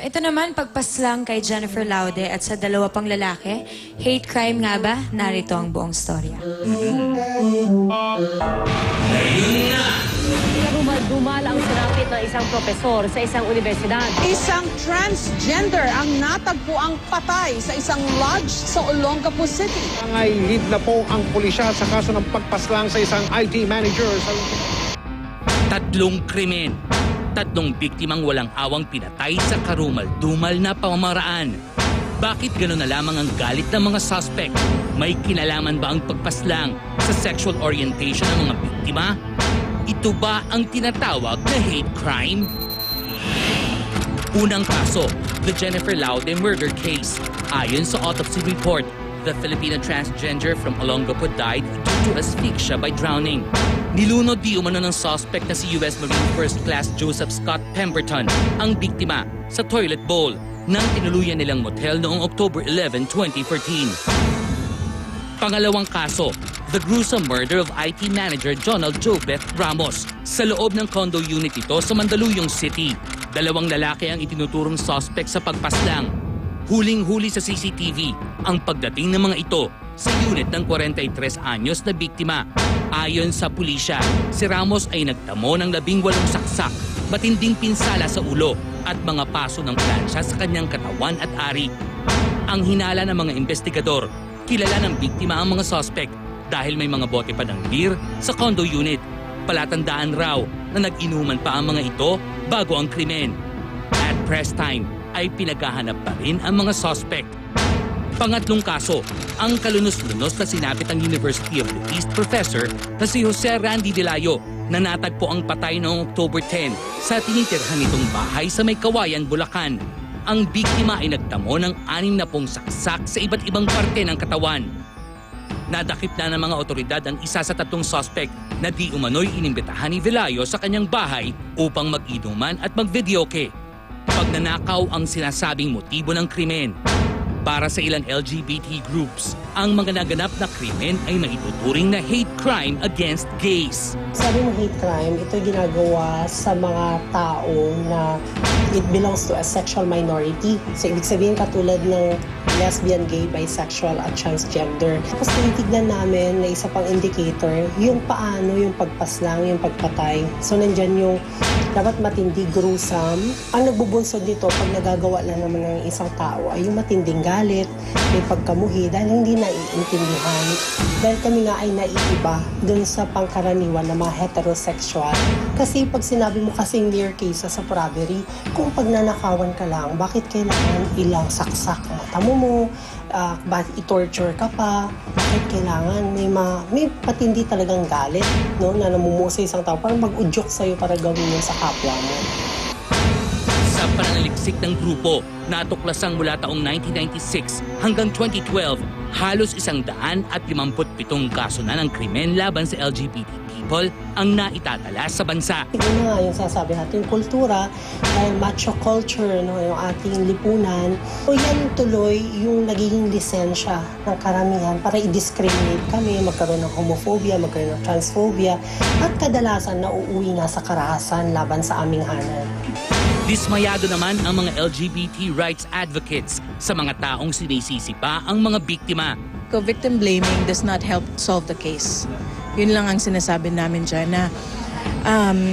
Ito naman, pagpaslang kay Jennifer Laude at sa dalawa pang lalaki. Hate crime nga ba? Narito ang buong storya. Dumal ang sinapit ng isang propesor sa isang universidad. Isang transgender ang natagpuang patay sa isang lodge sa Olongapo City. Ay lead na po ang pulisya sa kaso ng pagpaslang sa isang IT manager sa... Tatlong krimen. Tatlong biktimang walang awang pinatay sa karumal-dumal na pamamaraan. Bakit gano'n na lamang ang galit ng mga suspect? May kinalaman ba ang pagpaslang sa sexual orientation ng mga biktima? Ito ba ang tinatawag na hate crime? Unang kaso, the Jennifer Laude murder case. Ayon sa autopsy report, the Filipino transgender from Olongapo died due to asphyxia by drowning. Nilunod di umano ng suspect na si US Marine First Class Joseph Scott Pemberton ang biktima sa toilet bowl ng tinuluyan nilang motel noong October 11, 2014. Pangalawang kaso, the gruesome murder of IT manager Jonald Jobeth Ramos sa loob ng condo unit ito sa Mandaluyong City. Dalawang lalaki ang itinuturong suspect sa pagpaslang. Huling-huli sa CCTV ang pagdating ng mga ito sa unit ng 43 anyos na biktima. Ayon sa pulisya, si Ramos ay nagtamo ng 18 saksak, matinding pinsala sa ulo at mga paso ng plansya sa kanyang katawan at ari. Ang hinala ng mga investigador, kilala ng biktima ang mga suspect dahil may mga bote pa ng beer sa condo unit. Palatandaan raw na nag-inuman pa ang mga ito bago ang krimen. At press time ay pinaghahanap pa rin ang mga suspect. Pangatlong kaso, ang kalunos-lunos na sinapit ng University of the East professor na si Jose Randy Delayo na natagpo ang patay noong October 10 sa tinitirhan nitong bahay sa May Kawayan, Bulacan. Ang biktima ay nagtamo ng 60 saksak sa iba't ibang parte ng katawan. Nadakip na ng mga otoridad ang isa sa tatlong suspect na di umano'y inimbitahan ni Delayo sa kanyang bahay upang mag-inuman at mag-videoke. Pagnanakaw ang sinasabing motibo ng krimen. Para sa ilang LGBT groups, ang mga naganap na krimen ay maituturing na hate crime against gays. Sabi mo hate crime, ito ginagawa sa mga tao na it belongs to a sexual minority. So ibig sabihin katulad ng lesbian, gay, bisexual at transgender. Tapos tinitignan namin na isa pang indicator, yung paano, yung pagpaslang, yung pagpatay. So nandyan yung dapat matindi, gruesome. Ang nagbubunsod nito pag nagagawa lang naman ng isang tao ay yung matinding galit, may pagkamuhi dahil hindi naiintindihan. Dahil kami nga ay naiiba dun sa pangkaraniwan na mga heterosexual. Kasi pag sinabi mo kasing near cases sa robbery, kung pagnanakawan ka lang, bakit kailangan ilang saksak ang mata mo, bakit i-torture ka pa, bakit kailangan may patindi talagang galit, no, na namumuo sa isang tao para mag-udyok sa'yo para gawin yun sa kapwa mo. Sa pananaliksik ng grupo, natuklasang mula taong 1996 hanggang 2012, halos 157 kaso na ng krimen laban sa LGBT people ang naitatala sa bansa. Ito na nga yung sasabi natin, kultura, dahil macho culture, no, yung ating lipunan. O yan tuloy yung nagiging lisensya ng karamihan para i-discriminate kami, magkaroon ng homophobia, magkaroon ng transphobia, at kadalasan nauuwi nga sa karahasan laban sa aming hanan. Dismayado naman ang mga LGBT rights advocates sa mga taong sinisisi pa ang mga biktima. Victim blaming does not help solve the case. Yun lang ang sinasabi namin dyan na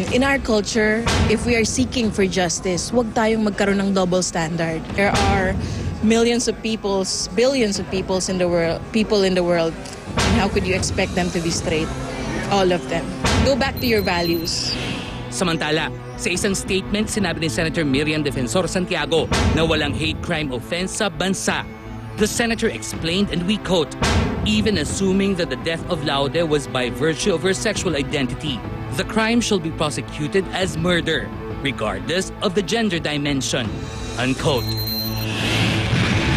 in our culture, if we are seeking for justice, huwag tayong magkaroon ng double standard. There are millions of billions of people in the world, and how could you expect them to be straight? All of them. Go back to your values. Samantala, sa isang statement, sinabi ni Senator Miriam Defensor Santiago na walang hate crime offense sa bansa. The senator explained, and we quote, "Even assuming that the death of Laude was by virtue of her sexual identity, the crime shall be prosecuted as murder, regardless of the gender dimension." Unquote.